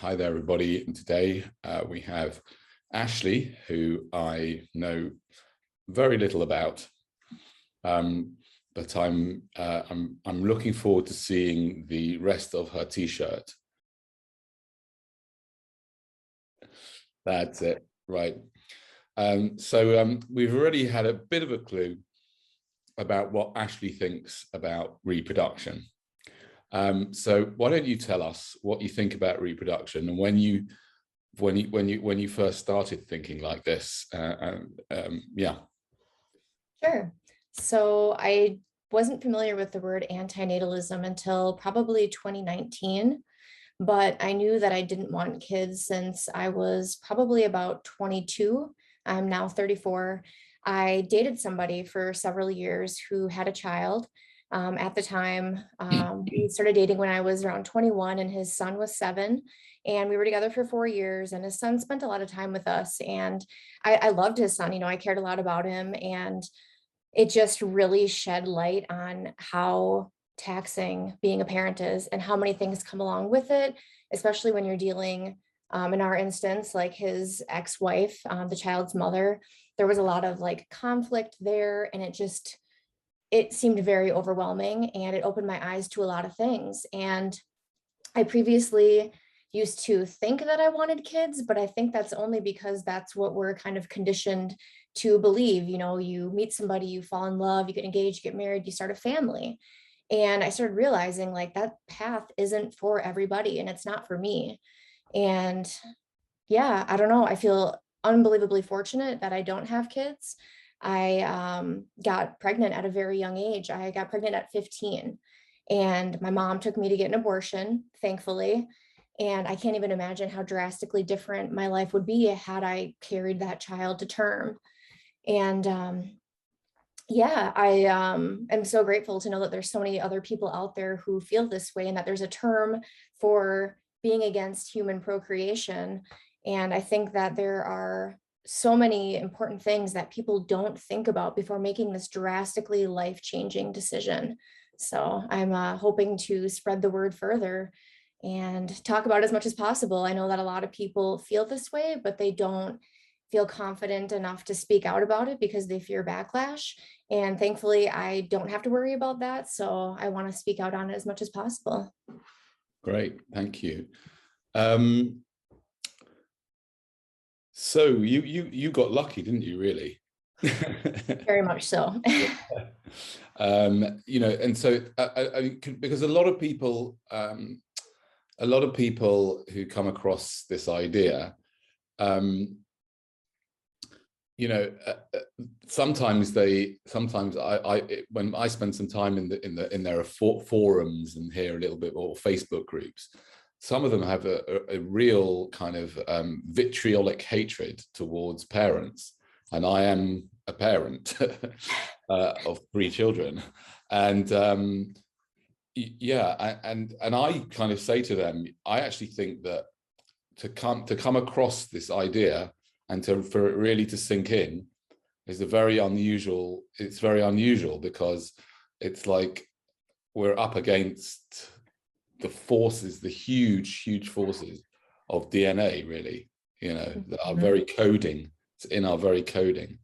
Hi there, everybody. And today we have Ashley, who I know very little about, but I'm looking forward to seeing the rest of her T-shirt. That's it, right? So we've already had a bit of a clue about what Ashley thinks about reproduction. So why don't you tell us what you think about reproduction and when you first started thinking like this? Yeah. Sure. So I wasn't familiar with the word antinatalism until probably 2019, but I knew that I didn't want kids since I was probably about 22. I'm now 34. I dated somebody for several years who had a child. At the time, we started dating when I was around 21 and his son was 7. And we were together for 4 years and his son spent a lot of time with us. And I loved his son, I cared a lot about him. And it just really shed light on how taxing being a parent is and how many things come along with it, especially when you're dealing, in our instance, like his ex-wife, the child's mother. There was a lot of like conflict there, and it seemed very overwhelming, and it opened my eyes to a lot of things. And I previously used to think that I wanted kids, but I think that's only because that's what we're kind of conditioned to believe. You meet somebody, you fall in love, you get engaged, you get married, you start a family. And I started realizing like that path isn't for everybody and it's not for me. And yeah, I don't know. I feel unbelievably fortunate that I don't have kids. I got pregnant at a very young age. I got pregnant at 15 and my mom took me to get an abortion, thankfully. And I can't even imagine how drastically different my life would be had I carried that child to term. And yeah, I am so grateful to know that there's so many other people out there who feel this way and that there's a term for being against human procreation. And I think that there are so many important things that people don't think about before making this drastically life-changing decision. So I'm hoping to spread the word further and talk about it as much as possible. I know that a lot of people feel this way, but they don't feel confident enough to speak out about it because they fear backlash. And thankfully, I don't have to worry about that. So I want to speak out on it as much as possible. Great, thank you. So you got lucky, didn't you, really? Very much so. And so because a lot of people who come across this idea, sometimes when I spend some time in their forums and hear a little bit, or Facebook groups, some of them have a real kind of vitriolic hatred towards parents. And I am a parent of 3 children. And yeah, and I kind of say to them, I actually think that to come across this idea and for it really to sink in is very unusual because it's like we're up against the forces, the huge forces of DNA, really, that are very coding. It's in our very coding.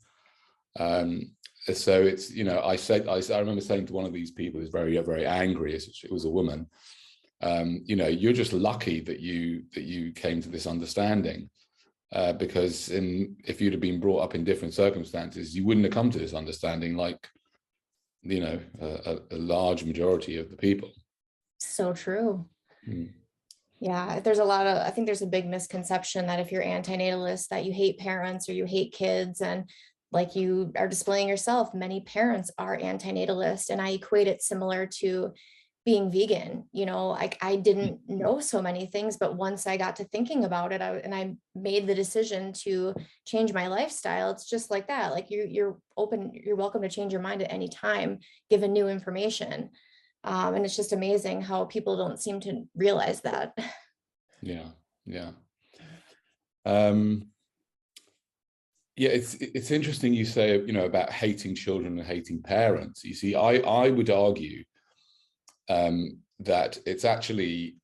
So it's, I remember saying to one of these people who's very, very angry, it was a woman, you're just lucky that you came to this understanding, because if you'd have been brought up in different circumstances, you wouldn't have come to this understanding like, a large majority of the people. So true. Yeah, I think there's a big misconception that if you're antinatalist, that you hate parents or you hate kids. And like you are displaying yourself, many parents are antinatalist. And I equate it similar to being vegan. Like I didn't know so many things, but once I got to thinking about it, and I made the decision to change my lifestyle, it's just like that. Like you're welcome to change your mind at any time, given new information. And it's just amazing how people don't seem to realize that. Yeah. Yeah, it's interesting you say, about hating children and hating parents. You see, I would argue that it's actually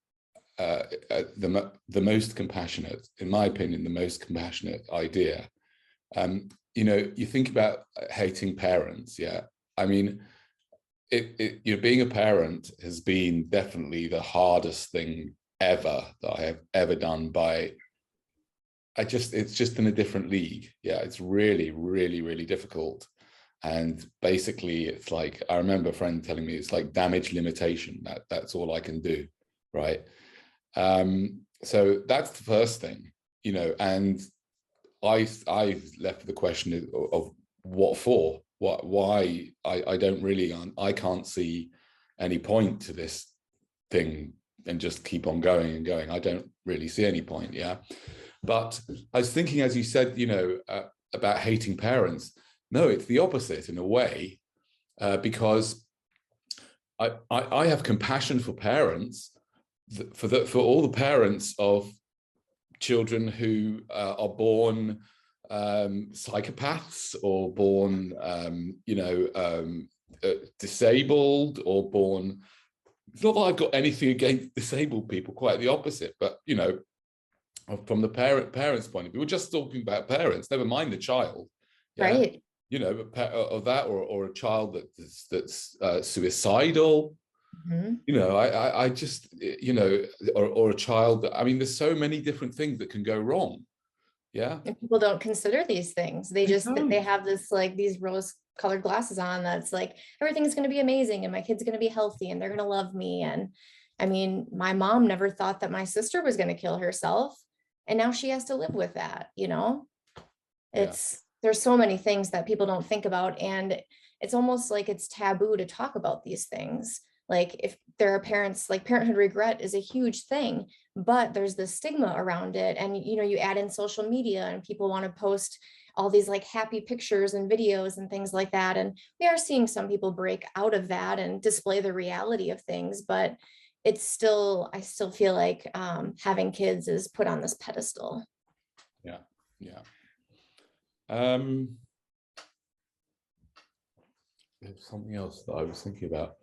the most compassionate, in my opinion, the most compassionate idea. You know, you think about hating parents. Yeah, I mean, you know, being a parent has been definitely the hardest thing ever that I have ever done. It's just in a different league. Yeah, it's really, really, really difficult. And basically, it's like, I remember a friend telling me it's like damage limitation. That's all I can do, right? So that's the first thing, you know. And I left the question of what for, why. I don't really, I can't see any point to this thing and just keep on going and going. I don't really see any point. Yeah. But I was thinking, as you said, you know, about hating parents. No, it's the opposite in a way, because I have compassion for parents, for all the parents of children who are born psychopaths, or born disabled, or born. It's not that I've got anything against disabled people, quite the opposite. But you know, from the parents' point of view, we're just talking about parents. Never mind the child. Yeah? Right. You know, of that, or a child that's suicidal. Mm-hmm. You know, I just, you know, or a child that, I mean, there's so many different things that can go wrong. Yeah. And people don't consider these things. They just, don't. they have this, like, these rose colored glasses on that's like, everything's going to be amazing and my kid's going to be healthy and they're going to love me. And I mean, my mom never thought that my sister was going to kill herself. And now she has to live with that, you know? It's, there's so many things that people don't think about. And it's almost like it's taboo to talk about these things. Like, if there are parents, like, parenthood regret is a huge thing, but there's this stigma around it. And, you know, you add in social media and people want to post all these like happy pictures and videos and things like that. And we are seeing some people break out of that and display the reality of things, but it's still, I still feel like having kids is put on this pedestal. Yeah. Yeah. There's something else that I was thinking about.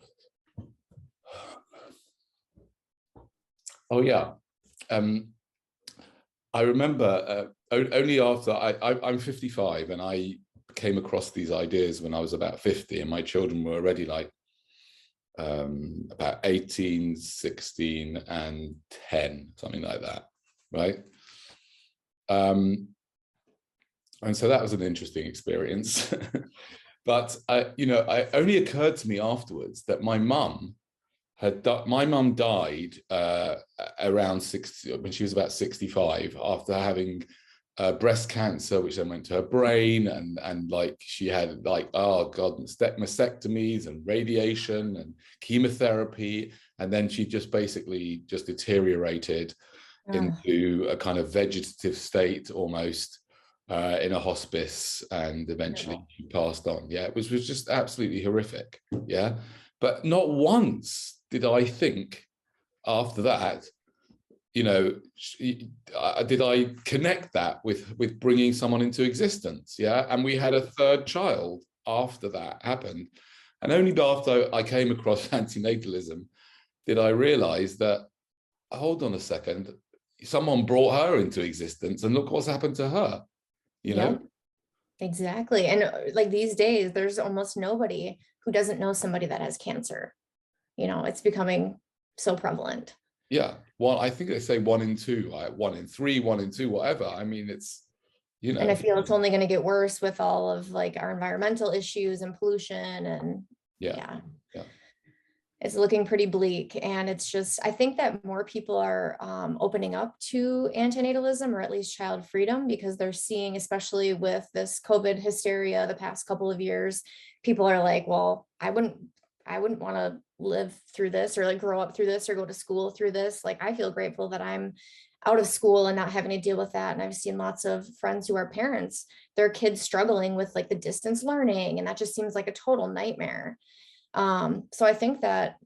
Oh yeah. I remember only after I'm 55, and I came across these ideas when I was about 50, and my children were already like about 18, 16, and 10, something like that, right? And so that was an interesting experience. But you know, it only occurred to me afterwards that my mum died around 60, when she was about 65, after having breast cancer, which then went to her brain, and like she had like, oh god, mastectomies and radiation and chemotherapy, and then she just basically just deteriorated into a kind of vegetative state almost, in a hospice, and eventually she passed on. Yeah, it was just absolutely horrific. Yeah, but not once did I think after that, you know, did I connect that with bringing someone into existence? Yeah, and we had a third child after that happened, and only after I came across antinatalism did I realize that, hold on a second, someone brought her into existence, and look what's happened to her. You know? Exactly. And like these days, there's almost nobody who doesn't know somebody that has cancer. You know, it's becoming so prevalent. Yeah. Well, I think they say 1 in 2, 1 in 3, 1 in 2, whatever. I mean, it's, you know. And I feel it's only going to get worse with all of like our environmental issues and pollution, and yeah. It's looking pretty bleak. And it's just, I think that more people are opening up to antinatalism, or at least child freedom, because they're seeing, especially with this COVID hysteria the past couple of years, people are like, well, I wouldn't want to live through this, or like grow up through this, or go to school through this. Like, I feel grateful that I'm out of school and not having to deal with that. And I've seen lots of friends who are parents, their kids struggling with like the distance learning, and that just seems like a total nightmare. So I think that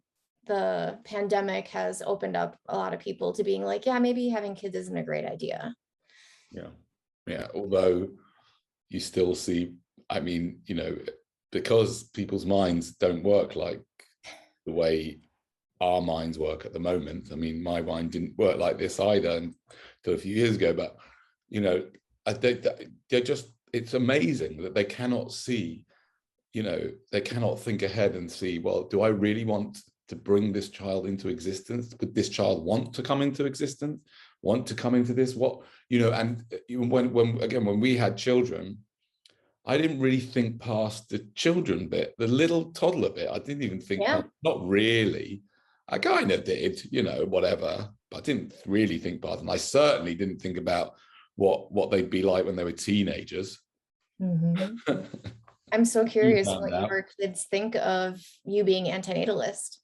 the pandemic has opened up a lot of people to being like, yeah, maybe having kids isn't a great idea. Yeah. Yeah. Although you still see, I mean, you know, because people's minds don't work like the way our minds work at the moment. I mean, my mind didn't work like this either until a few years ago, but you know, they're just, it's amazing that they cannot see, you know, they cannot think ahead and see, well, do I really want to bring this child into existence? Could this child want to come into existence, want to come into this? What, you know, and even when we had children, I didn't really think past the children bit, the little toddler bit. I didn't even think past, not really. I kind of did, you know, whatever, but I didn't really think past them. I certainly didn't think about what they'd be like when they were teenagers. Mm-hmm. I'm so curious what your kids think of you being antinatalist.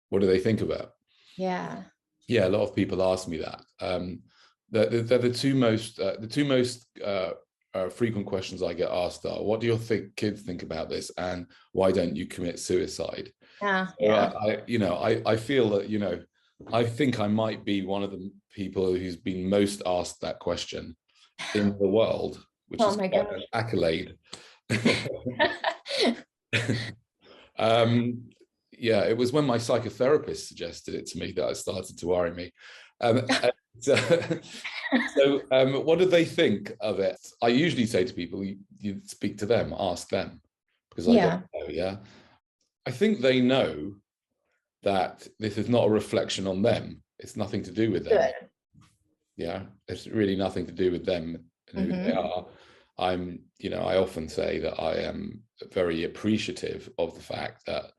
What do they think about? Yeah. Yeah, a lot of people ask me that. They're the two most frequent questions I get asked are, what do your kids think about this, and why don't you commit suicide? Yeah. So I feel that, you know, I think I might be one of the people who's been most asked that question in the world, which is quite an accolade. Yeah, it was when my psychotherapist suggested it to me that it started to worry me. What do they think of it? I usually say to people, you speak to them, ask them, because I don't know. Yeah, I think they know that this is not a reflection on them. It's nothing to do with them. Good. Yeah, it's really nothing to do with them and who they are. You know, I often say that I am very appreciative of the fact that,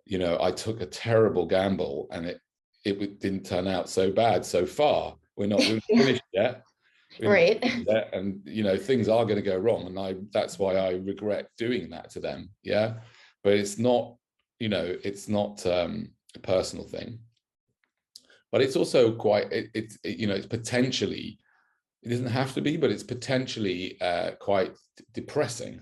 you know, I took a terrible gamble and it didn't turn out so bad so far. We're finished yet. Right. And, you know, things are going to go wrong. And that's why I regret doing that to them. Yeah. But it's not, you know, it's not a personal thing. But it's also quite, you know, it's potentially, it doesn't have to be, but it's potentially quite depressing.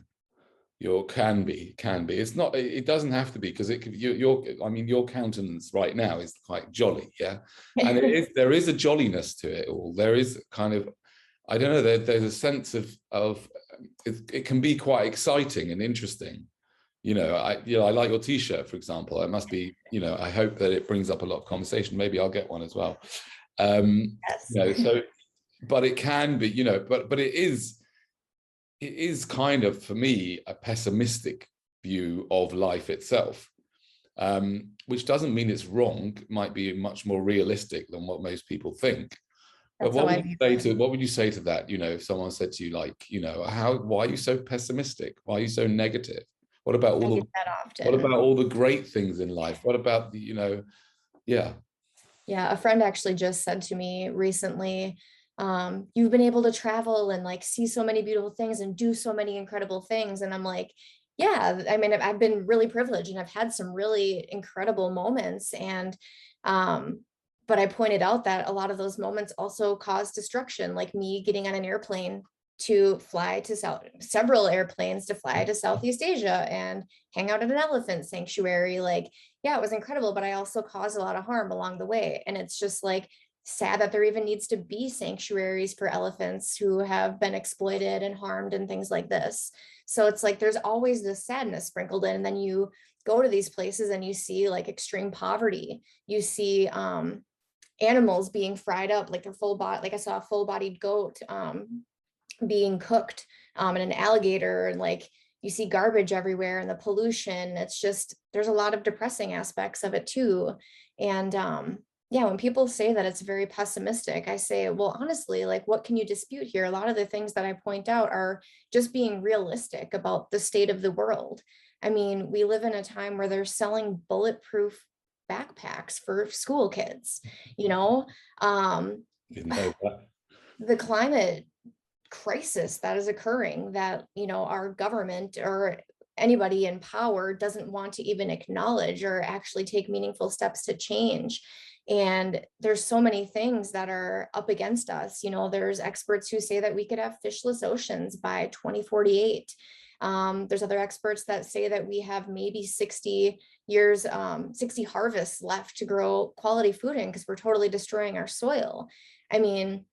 Can be. It's not, it doesn't have to be, because it could, I mean, your countenance right now is quite jolly. Yeah. And there is a jolliness to it all. There is kind of, I don't know, there's a sense of it can be quite exciting and interesting. You know, I like your t-shirt, for example. It must be, you know, I hope that it brings up a lot of conversation. Maybe I'll get one as well. Yes. You know, so, but it can be, you know, but it is kind of, for me, a pessimistic view of life itself, which doesn't mean it's wrong. It might be much more realistic than what most people think. But what would you say to that? You know, if someone said to you, like, you know, why are you so pessimistic? Why are you so negative? What about all the great things in life? What about the, you know, yeah. Yeah, a friend actually just said to me recently, you've been able to travel and like see so many beautiful things and do so many incredible things. And I'm like, yeah, I mean, I've been really privileged and I've had some really incredible moments. And, but I pointed out that a lot of those moments also cause destruction, like me getting on an airplane to fly to several airplanes to fly to Southeast Asia and hang out at an elephant sanctuary. Like, yeah, it was incredible, but I also caused a lot of harm along the way. And it's just like sad that there even needs to be sanctuaries for elephants who have been exploited and harmed and things like this. So it's like there's always this sadness sprinkled in, and then you go to these places and you see like extreme poverty. You see animals being fried up, like their full body, like I saw a full-bodied goat being cooked and an alligator, and like you see garbage everywhere and the pollution. It's just, there's a lot of depressing aspects of it too. And yeah, when people say that it's very pessimistic, I say, well, honestly, like, what can you dispute here? A lot of the things that I point out are just being realistic about the state of the world. I mean, we live in a time where they're selling bulletproof backpacks for school kids, you know, the climate crisis that is occurring, that, you know, our government or anybody in power doesn't want to even acknowledge or actually take meaningful steps to change. And there's so many things that are up against us. You know, there's experts who say that we could have fishless oceans by 2048. There's other experts that say that we have maybe 60 years, 60 harvests left to grow quality food in, because we're totally destroying our soil. I mean,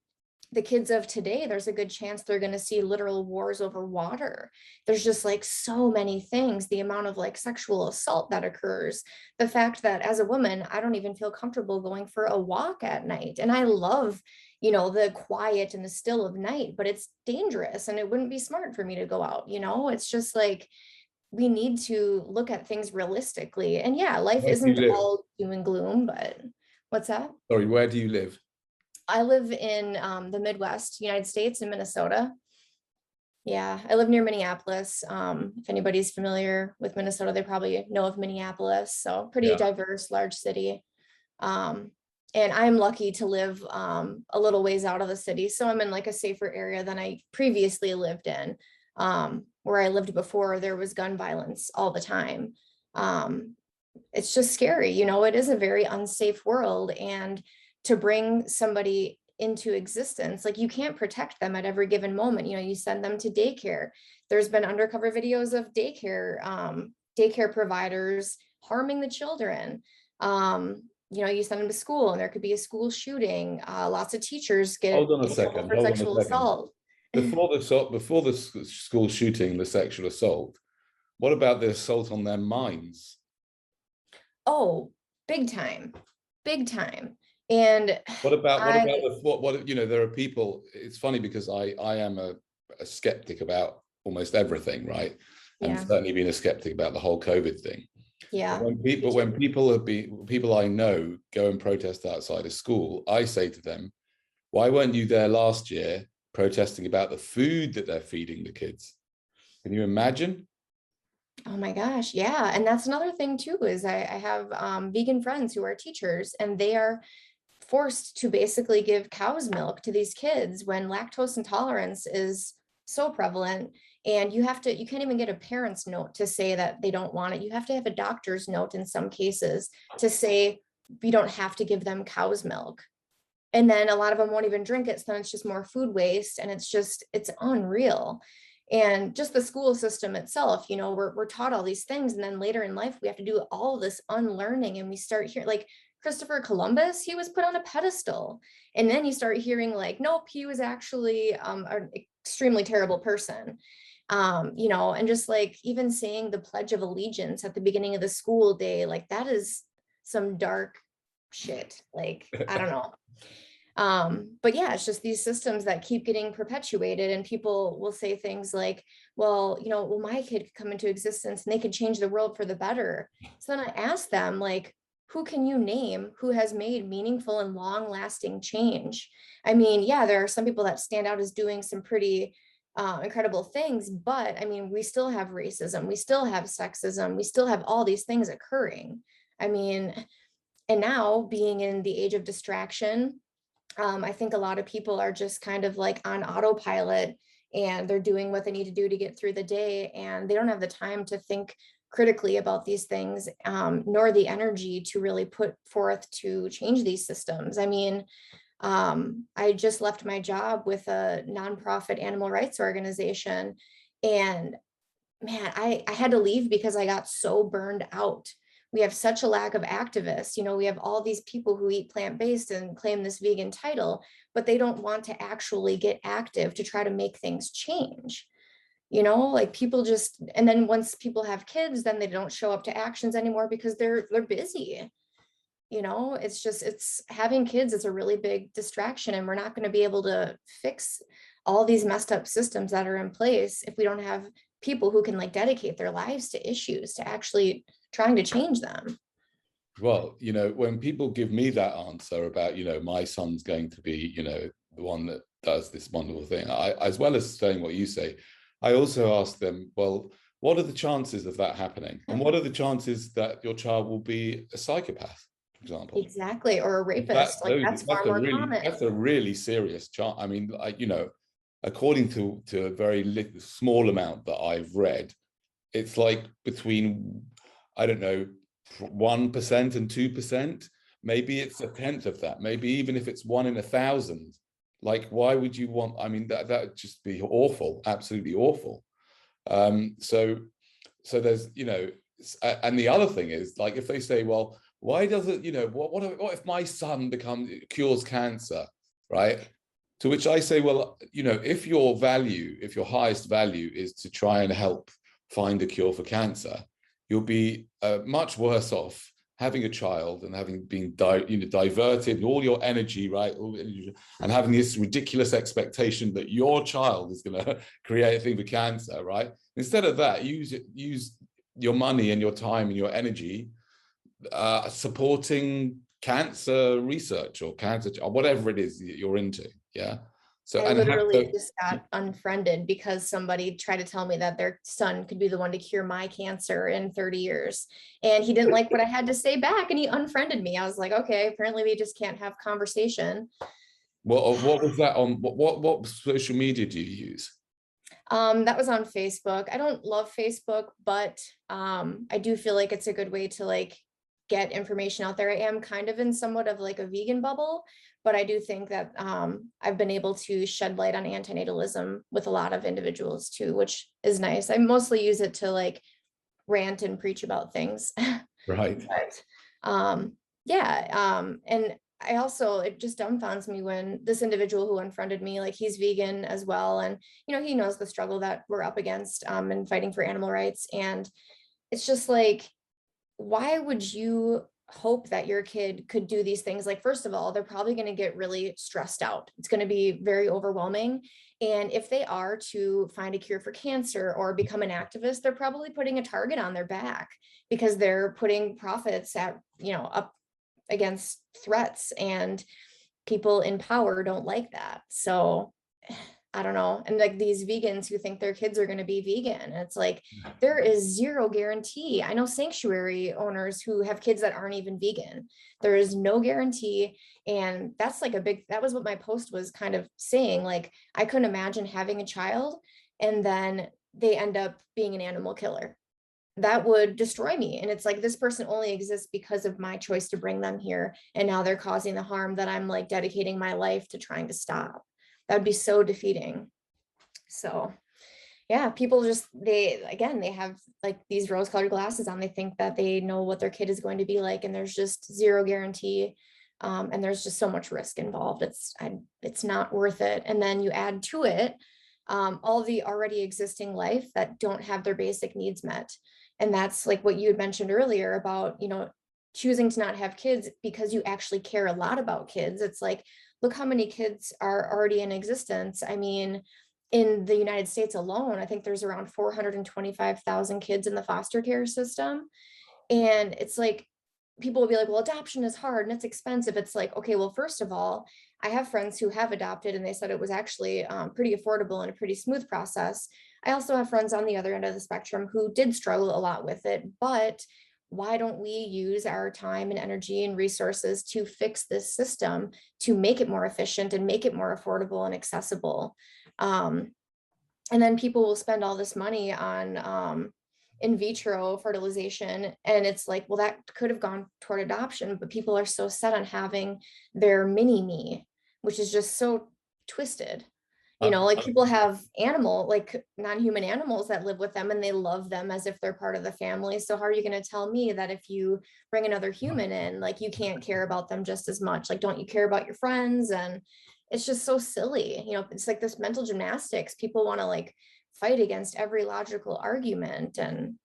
the kids of today, there's a good chance they're going to see literal wars over water. There's just like so many things, the amount of like sexual assault that occurs, the fact that as a woman, I don't even feel comfortable going for a walk at night. And I love, you know, the quiet and the still of night, but it's dangerous and it wouldn't be smart for me to go out, you know. It's just like, we need to look at things realistically. And yeah, life Where do you isn't live? all doom and gloom, but what's that? Sorry, where do you live? I live in the Midwest, United States, in Minnesota. Yeah, I live near Minneapolis. If anybody's familiar with Minnesota, they probably know of Minneapolis. So pretty Yeah. diverse, large city. And I'm lucky to live a little ways out of the city. So I'm in like a safer area than I previously lived in. Where I lived before, there was gun violence all the time. It's just scary, you know, it is a very unsafe world. And to bring somebody into existence, like you can't protect them at every given moment. You know, you send them to daycare. There's been undercover videos of daycare providers harming the children. You know, you send them to school and there could be a school shooting. Lots of teachers get Hold on a in trouble second. for Hold on a sexual second. assault. Before the school shooting, the sexual assault, what about the assault on their minds? Oh, big time, big time. And What about I, what you know, there are people, it's funny because I am a skeptic about almost everything, right? And yeah, certainly been a skeptic about the whole COVID thing. yeah. When people I know go and protest outside of school, I say to them, why weren't you there last year protesting about the food that they're feeding the kids? Can you imagine? Oh my gosh, yeah. And that's another thing too, is I have vegan friends who are teachers and they are forced to basically give cow's milk to these kids when lactose intolerance is so prevalent. And you can't even get a parent's note to say that they don't want it. You have to have a doctor's note in some cases to say you don't have to give them cow's milk. And then a lot of them won't even drink it. So then it's just more food waste. And it's unreal. And just the school system itself, you know, we're taught all these things. And then later in life, we have to do all this unlearning. And we start here, like Christopher Columbus, he was put on a pedestal. And then you start hearing like, nope, he was actually an extremely terrible person. You know, and just like even saying the Pledge of Allegiance at the beginning of the school day, like that is some dark shit. Like, I don't know. But yeah, it's just these systems that keep getting perpetuated, and people will say things like, well, you know, well, my kid could come into existence and they could change the world for the better. So then I ask them, like, who can you name who has made meaningful and long lasting change? I mean, yeah, there are some people that stand out as doing some pretty incredible things, but I mean, we still have racism, we still have sexism, we still have all these things occurring. I mean, and now being in the age of distraction, I think a lot of people are just kind of like on autopilot and they're doing what they need to do to get through the day. And they don't have the time to think critically about these things, nor the energy to really put forth to change these systems. I mean, I just left my job with a nonprofit animal rights organization. And man, I had to leave because I got so burned out. We have such a lack of activists. You know, we have all these people who eat plant-based and claim this vegan title, but they don't want to actually get active to try to make things change. You know, like people just, and then once people have kids, then they don't show up to actions anymore because they're busy. You know, it's just, it's having kids is a really big distraction, and we're not going to be able to fix all these messed up systems that are in place if we don't have people who can like dedicate their lives to issues, to actually trying to change them. Well, you know, when people give me that answer about, you know, my son's going to be, you know, the one that does this wonderful thing, I, as well as saying what you say, I also ask them, well, what are the chances of that happening? And what are the chances that your child will be a psychopath, for example? Exactly. Or a rapist, like that's far more That's common. a really serious chance. I mean, you know, according to a very small amount that I've read, it's like between, I don't know, 1% and 2%. Maybe it's a tenth of that. Maybe even if it's 1 in 1,000. Like, why would you want? I mean, that would just be awful, absolutely awful. So there's, you know, and the other thing is, like, if they say, well, why does it, you know, what if my son cures cancer, right? To which I say, well, if your highest value is to try and help find a cure for cancer, you'll be much worse off having a child and having been diverted and all your energy, right? And having this ridiculous expectation that your child is going to create a thing for cancer, right? Instead of that, use your money and your time and your energy supporting cancer research or cancer, or whatever it is that you're into. Yeah. So I literally just got unfriended because somebody tried to tell me that their son could be the one to cure my cancer in 30 years. And he didn't like what I had to say back and he unfriended me. I was like, okay, apparently we just can't have conversation. What was that on? What social media do you use? That was on Facebook. I don't love Facebook, but I do feel like it's a good way to like get information out there. I am kind of in somewhat of like a vegan bubble, but I do think that I've been able to shed light on antinatalism with a lot of individuals too, which is nice. I mostly use it to like rant and preach about things. Right. But and I also, it just dumbfounds me when this individual who unfriended me, like he's vegan as well. And, he knows the struggle that we're up against in fighting for animal rights. And it's just like, why would you hope that your kid could do these things? Like, first of all, they're probably going to get really stressed out. It's going to be very overwhelming. And if they are to find a cure for cancer or become an activist, they're probably putting a target on their back because they're putting profits at, up against threats, and people in power don't like that. So I don't know. And like these vegans who think their kids are going to be vegan, it's like there is zero guarantee. I know sanctuary owners who have kids that aren't even vegan. There is no guarantee. And that's like that was what my post was kind of saying. Like, I couldn't imagine having a child and then they end up being an animal killer. That would destroy me. And it's like, this person only exists because of my choice to bring them here. And now they're causing the harm that I'm like dedicating my life to trying to stop. That would be so defeating. So yeah, people just, they have like these rose-colored glasses on. They think that they know what their kid is going to be like, and there's just zero guarantee. And there's just so much risk involved. It's not worth it. And then you add to it all the already existing life that don't have their basic needs met. And that's like what you had mentioned earlier about, choosing to not have kids because you actually care a lot about kids. It's like, look how many kids are already in existence. I mean, in the United States alone, I think there's around 425,000 kids in the foster care system. And it's like, people will be like, well, adoption is hard and it's expensive. It's like, okay, well, first of all, I have friends who have adopted and they said it was actually pretty affordable and a pretty smooth process. I also have friends on the other end of the spectrum who did struggle a lot with it, but why don't we use our time and energy and resources to fix this system, to make it more efficient and make it more affordable and accessible? And then people will spend all this money on in vitro fertilization. And it's like, well, that could have gone toward adoption, but people are so set on having their mini me, which is just so twisted. Like people have like non-human animals that live with them and they love them as if they're part of the family. So how are you going to tell me that if you bring another human in, like you can't care about them just as much? Like, don't you care about your friends? And it's just so silly. It's like this mental gymnastics. People want to like fight against every logical argument. And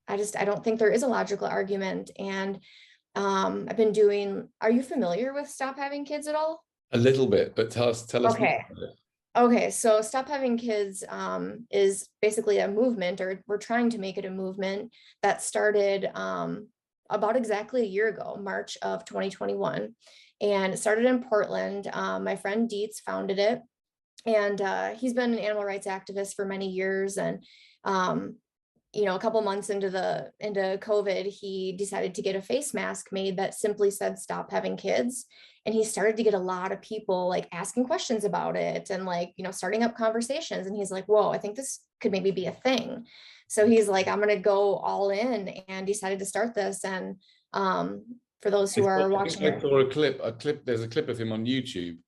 I don't think there is a logical argument. And I've been are you familiar with Stop Having Kids at all? A little bit, but tell us. Okay. Okay, so Stop Having Kids is basically a movement, or we're trying to make it a movement that started about exactly a year ago, March of 2021. And it started in Portland. My friend Dietz founded it. And he's been an animal rights activist for many years. And a couple months into COVID, he decided to get a face mask made that simply said, "Stop having kids." And he started to get a lot of people like asking questions about it and like, starting up conversations. And he's like, whoa, I think this could maybe be a thing. So he's like, I'm going to go all in, and decided to start this. And for those who are watching, I saw a clip, there's a clip of him on YouTube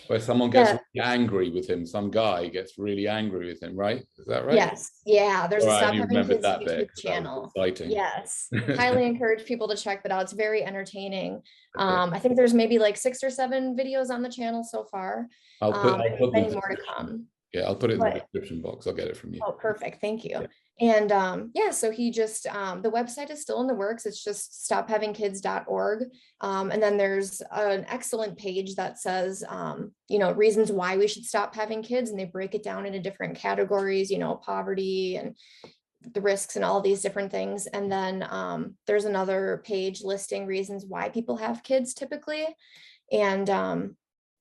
Where someone gets Yeah. really angry with him, some guy gets really angry with him, right? Is that right? Yes. Yeah. There's Or a I Stop only Having remembered Kids that bit YouTube because that was channel. exciting. Yes. Highly encourage people to check that out. It's very entertaining. Okay. I think there's maybe like 6 or 7 videos on the channel so far. I'll put Many the more to description. come. Yeah, I'll put it in the But description box. I'll get it from you. oh, perfect. Thank you. Yeah. And yeah, so he just, the website is still in the works. It's just stophavingkids.org. And then there's an excellent page that says, you know, reasons why we should stop having kids. And they break it down into different categories, you know, poverty and the risks and all these different things. And then there's another page listing reasons why people have kids typically. And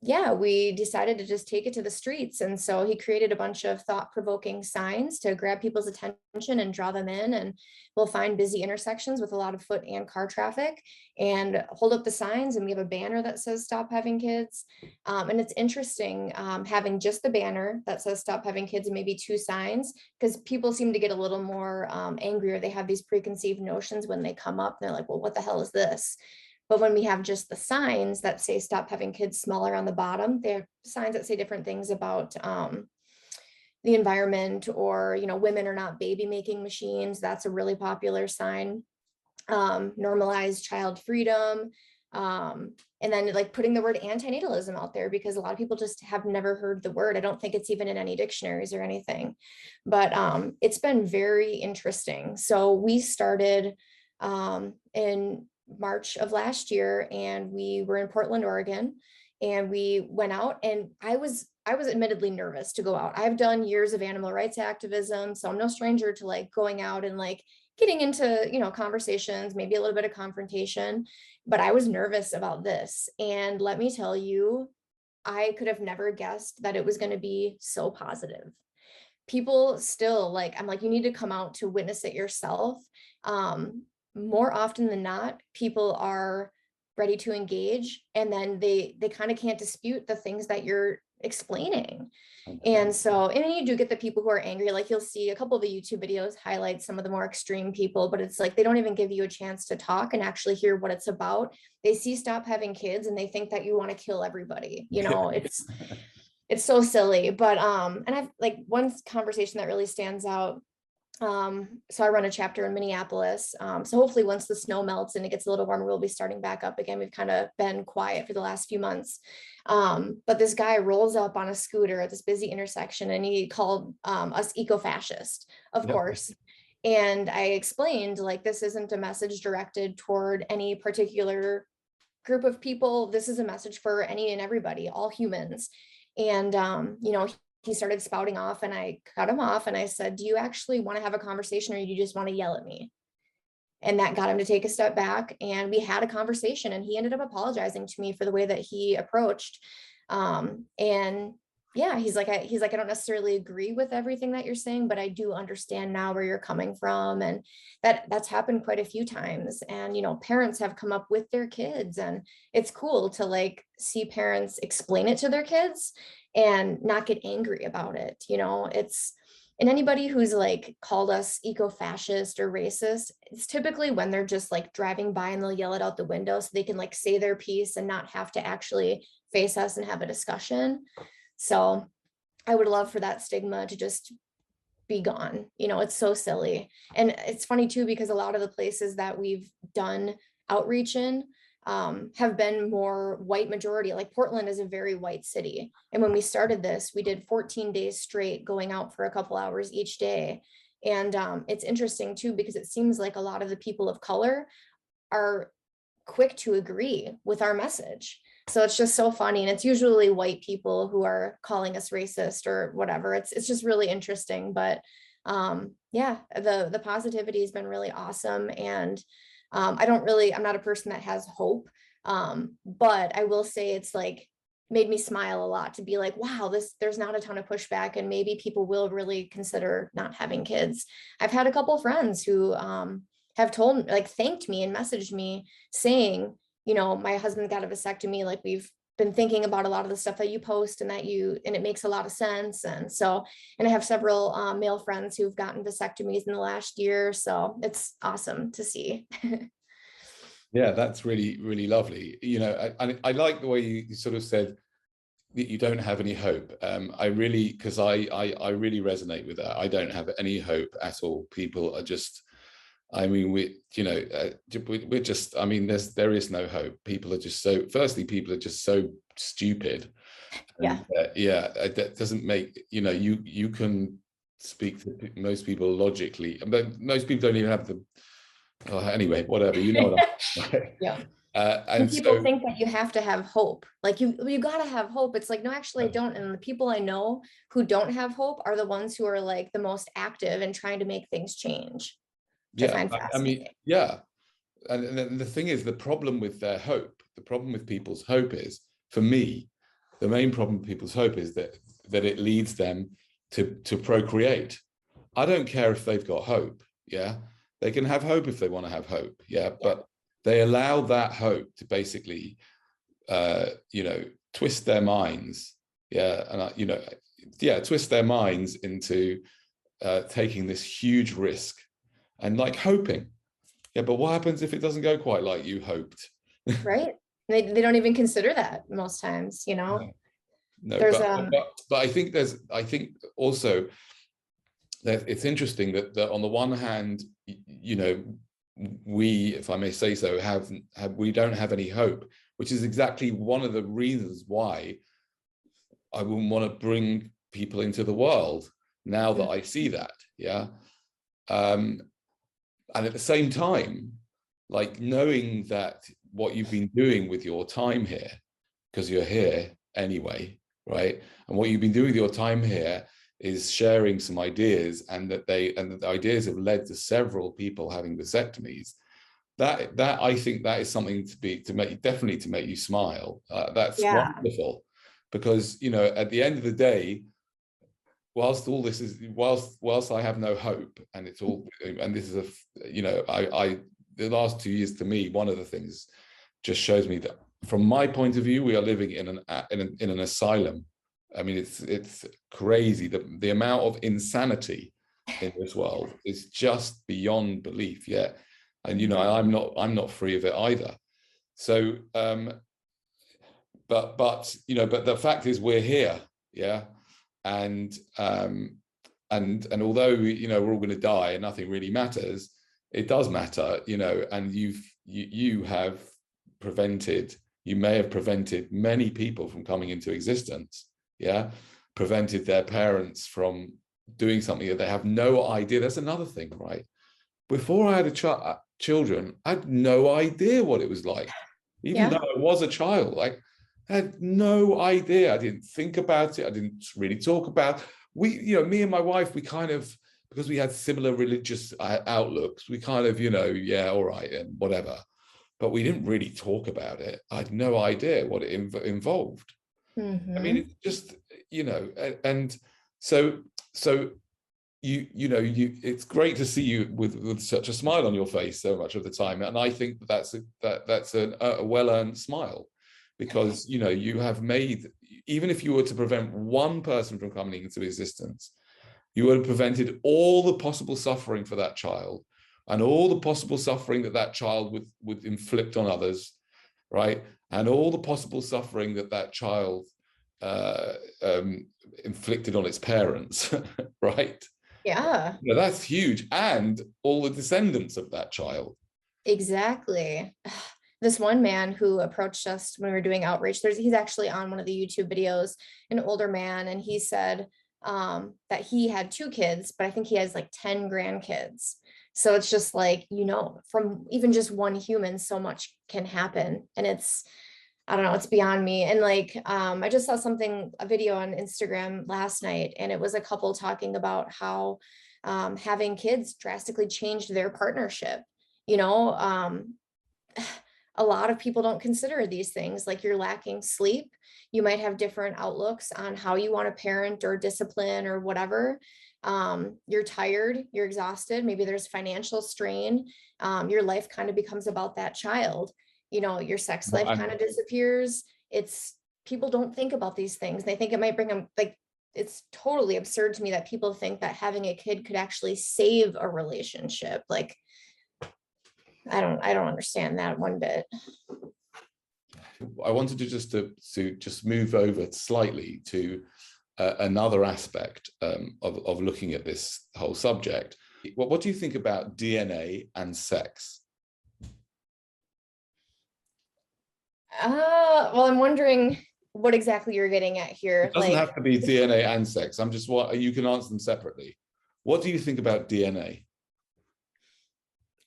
yeah, we decided to just take it to the streets. And so he created a bunch of thought-provoking signs to grab people's attention and draw them in. And we'll find busy intersections with a lot of foot and car traffic and hold up the signs. And we have a banner that says stop having kids. And it's interesting having just the banner that says stop having kids and maybe 2 signs, because people seem to get a little more angry, or they have these preconceived notions when they come up. And they're like, well, what the hell is this? But when we have just the signs that say stop having kids smaller on the bottom, they're signs that say different things about the environment, or, you know, women are not baby making machines. That's a really popular sign. Normalize child freedom. And then like putting the word antinatalism out there, because a lot of people just have never heard the word. I don't think it's even in any dictionaries or anything, but it's been very interesting. So we started in March of last year, and we were in Portland, Oregon, and we went out, and I was admittedly nervous to go out. I've done years of animal rights activism, so I'm no stranger to like going out and like getting into, you know, conversations, maybe a little bit of confrontation, but I was nervous about this. And let me tell you, I could have never guessed that it was going to be so positive. People still like, I'm like, you need to come out to witness it yourself. More often than not, people are ready to engage, and then they kind of can't dispute the things that you're explaining. And so, and then you do get the people who are angry. Like you'll see a couple of the YouTube videos highlight some of the more extreme people, but it's like they don't even give you a chance to talk and actually hear what it's about. They see stop having kids and they think that you want to kill everybody. You know, it's so silly. But and I've like one conversation that really stands out. So I run a chapter in Minneapolis. So hopefully once the snow melts and it gets a little warmer, we'll be starting back up again. We've kind of been quiet for the last few months. But this guy rolls up on a scooter at this busy intersection, and he called us eco-fascist, of course. And I explained, like, this isn't a message directed toward any particular group of people. This is a message for any and everybody, all humans. And, you know, he started spouting off, and I cut him off, and I said, do you actually want to have a conversation, or do you just want to yell at me? And that got him to take a step back, and we had a conversation, and he ended up apologizing to me for the way that he approached. And yeah, he's like, I don't necessarily agree with everything that you're saying, but I do understand now where you're coming from. And that's happened quite a few times. And, you know, parents have come up with their kids, and it's cool to like see parents explain it to their kids and not get angry about it. You know, and anybody who's like called us eco-fascist or racist, it's typically when they're just like driving by and they'll yell it out the window so they can like say their piece and not have to actually face us and have a discussion. So I would love for that stigma to just be gone. You know, it's so silly. And it's funny too, because a lot of the places that we've done outreach in have been more white majority. Like Portland is a very white city. And when we started this, we did 14 days straight, going out for a couple hours each day. And it's interesting too, because it seems like a lot of the people of color are quick to agree with our message. So it's just so funny. And it's usually white people who are calling us racist or whatever. It's just really interesting. But yeah, the positivity has been really awesome. And I'm not a person that has hope. But I will say it's like made me smile a lot to be like, wow, there's not a ton of pushback, and maybe people will really consider not having kids. I've had a couple of friends who have thanked me and messaged me saying, you know, my husband got a vasectomy. Like, we've been thinking about a lot of the stuff that you post, and it makes a lot of sense. And so, and I have several male friends who've gotten vasectomies in the last year. So it's awesome to see. Yeah, that's really, really lovely. You know, I like the way you sort of said, you don't have any hope. I really, because I really resonate with that. I don't have any hope at all. People are just, I mean, we're just, I mean, there is no hope. People are just so, firstly, people are just so stupid. Yeah. And, that doesn't make, you can speak to most people logically, but most people don't even have the, anyway, whatever, you know what I'm Yeah. and People so, think that you have to have hope. Like you gotta have hope. It's like, no, actually I don't. And the people I know who don't have hope are the ones who are like the most active and trying to make things change, which I yeah, find I mean, fascinating. yeah. And the thing is, the problem with their hope, the problem with people's hope is, for me, the main problem with people's hope is that it leads them to procreate. I don't care if they've got hope. Yeah, they can have hope if they want to have hope. Yeah, but they allow that hope to basically, twist their minds. Yeah, and twist their minds into taking this huge risk and like hoping. Yeah, but what happens if it doesn't go quite like you hoped? Right. They don't even consider that most times, you know. No, There's but I think also that it's interesting that on the one hand, we, if I may say so, we don't have any hope, which is exactly one of the reasons why I wouldn't want to bring people into the world now that I see that. Yeah. And at the same time, like knowing that what you've been doing with your time here, because you're here anyway, right? And what you've been doing with your time here is sharing some ideas, and that the ideas have led to several people having vasectomies. That I think that is something to make you smile. That's wonderful, because at the end of the day, whilst all this is whilst I have no hope, and it's all, and this is I the last 2 years, to me, one of the things just shows me that from my point of view, we are living in an asylum. I mean, it's crazy. The amount of insanity in this world is just beyond belief. Yeah. And I'm not free of it either. So but the fact is we're here. Yeah. And although we're all going to die and nothing really matters, it does matter, and you may have prevented many people from coming into existence. Yeah. Prevented their parents from doing something that they have no idea. That's another thing, right? Before I had children, I had no idea what it was like. Even though I was a child, I had no idea. I didn't think about it. I didn't really talk about. Me and my wife, we kind of, because we had similar religious outlooks, we kind of, all right, and whatever. But we didn't really talk about it. I had no idea what it involved. Mm-hmm. I mean, it's just, and so it's great to see you with such a smile on your face so much of the time, and I think that's a well-earned smile, because you have made, even if you were to prevent one person from coming into existence, you would have prevented all the possible suffering for that child, and all the possible suffering that child would inflict on others, right? And all the possible suffering that child inflicted on its parents, right? Yeah. That's huge. And all the descendants of that child. Exactly. This one man who approached us when we were doing outreach, he's actually on one of the YouTube videos, an older man, and he said that he had 2 kids, but I think he has like 10 grandkids. So it's just like, from even just one human, so much can happen. And I don't know, it's beyond me. And like, I just saw a video on Instagram last night, and it was a couple talking about how having kids drastically changed their partnership. A lot of people don't consider these things. Like, you're lacking sleep, you might have different outlooks on how you want to parent or discipline or whatever. You're tired, you're exhausted, maybe there's financial strain. Your life kind of becomes about that child. Your sex life kind of disappears. People don't think about these things. They think it might bring them, like, it's totally absurd to me that people think that having a kid could actually save a relationship. Like, I don't understand that one bit. I wanted to just move over slightly to another aspect of looking at this whole subject. What do you think about DNA and sex? Well, I'm wondering what exactly you're getting at here. It doesn't have to be DNA and sex. I'm just you can answer them separately. What do you think about DNA?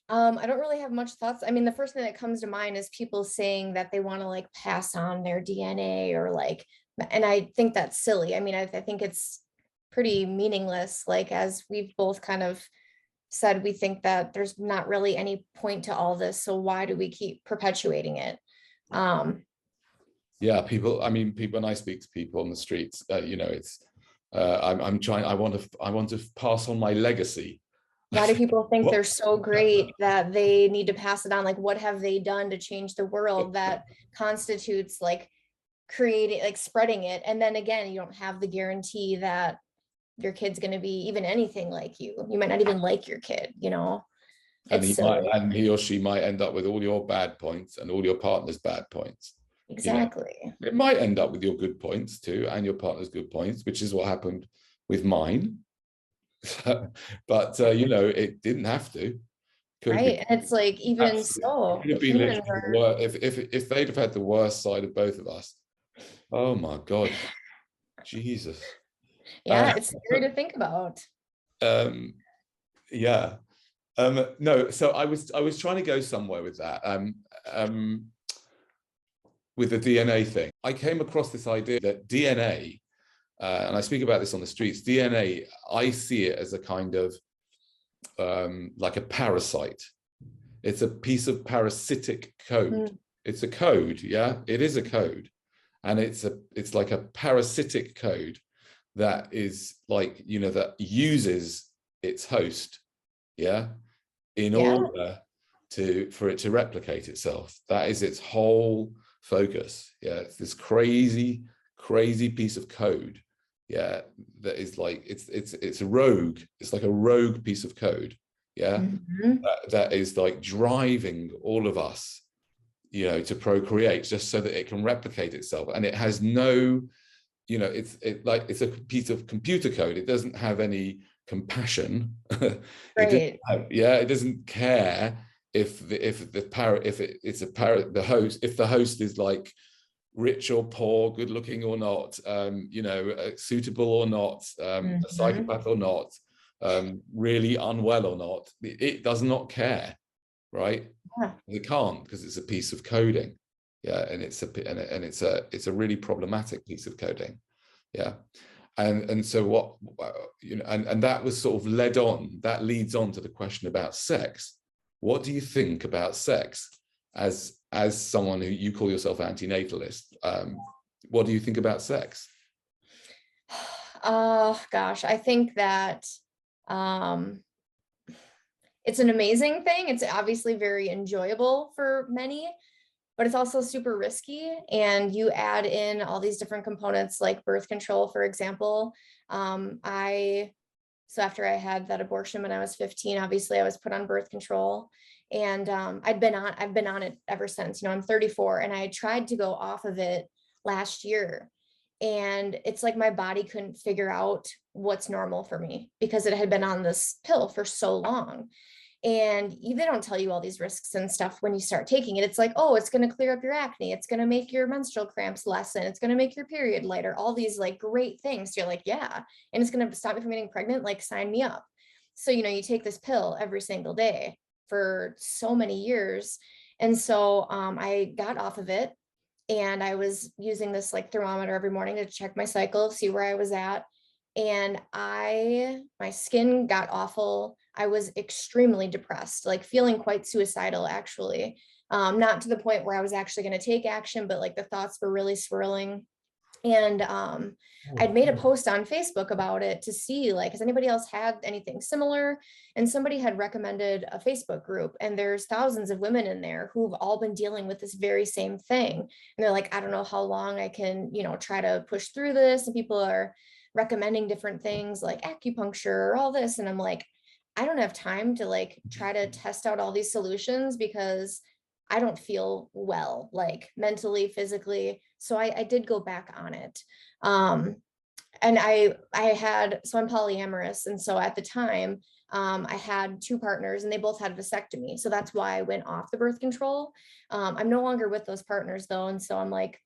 I don't really have much thoughts. I mean, the first thing that comes to mind is people saying that they want to like pass on their DNA or like, and I think that's silly. I mean, I think it's pretty meaningless. Like, as we've both kind of said, we think that there's not really any point to all this. So why do we keep perpetuating it? Yeah, people, I mean, people, when I speak to people on the streets, you know, it's, I'm trying, I want to pass on my legacy. Why do people think they're so great that they need to pass it on? Like, what have they done to change the world that constitutes like creating, like spreading it? And then again, you don't have the guarantee that your kid's going to be even anything like you. You might not even like your kid, you know? And he or she might end up with all your bad points and all your partner's bad points. Exactly. You know? It might end up with your good points too, and your partner's good points, which is what happened with mine. But you know, it didn't have to. Right. And it's like, even so, if they'd have had the worst side of both of us, oh my God, Jesus. Yeah, it's scary to think about. Yeah. No, so I was trying to go somewhere with that. With the DNA thing, I came across this idea that DNA, and I speak about this on the streets, DNA, I see it as a kind of like a parasite. It's a piece of parasitic code. It's a code, yeah, it is a code. And it's like a parasitic code that is like, you know, that uses its host, yeah, in order for it to replicate itself. That is its whole focus. Yeah, it's this crazy piece of code. Yeah, that is like it's a rogue. It's like a rogue piece of code. Yeah, that is like driving all of us, you know, to procreate just so that it can replicate itself. And it has no, you know, it's a piece of computer code. It doesn't have any compassion. Right. It doesn't care if the host is like rich or poor, good looking or not, you know, suitable or not, a psychopath or not, really unwell or not. It does not care, right? It can't, because it's a piece of coding. Yeah, and it's a really problematic piece of coding. Yeah. And so what, you know, and that was sort of leads on to the question about sex. What do you think about sex as someone who you call yourself antinatalist? What do you think about sex? Oh gosh, I think that it's an amazing thing. It's obviously very enjoyable for many, but it's also super risky. And you add in all these different components like birth control, for example. So after I had that abortion when I was 15, obviously I was put on birth control, and I've been on it ever since. You know, I'm 34, and I tried to go off of it last year. And it's like my body couldn't figure out what's normal for me because it had been on this pill for so long. And they don't tell you all these risks and stuff when you start taking it. It's like, oh, it's going to clear up your acne. It's going to make your menstrual cramps lessen. It's going to make your period lighter. All these like great things. So you're like, yeah. And it's going to stop me from getting pregnant. Like, sign me up. So, you know, you take this pill every single day for so many years. And so I got off of it, and I was using this like thermometer every morning to check my cycle, see where I was at. And my skin got awful. I was extremely depressed, like feeling quite suicidal, actually. Not to the point where I was actually going to take action, but like the thoughts were really swirling. And I'd made a post on Facebook about it to see, like, has anybody else had anything similar? And somebody had recommended a Facebook group, and there's thousands of women in there who've all been dealing with this very same thing. And they're like, I don't know how long I can, you know, try to push through this. And people are recommending different things like acupuncture or all this. And I'm like, I don't have time to like try to test out all these solutions, because I don't feel well, like mentally, physically. So I did go back on it. And so I'm polyamorous. And so at the time, I had two partners and they both had vasectomy. So that's why I went off the birth control. I'm no longer with those partners though. And so I'm like,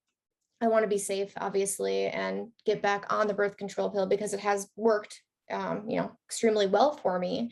I want to be safe, obviously, and get back on the birth control pill because it has worked, extremely well for me.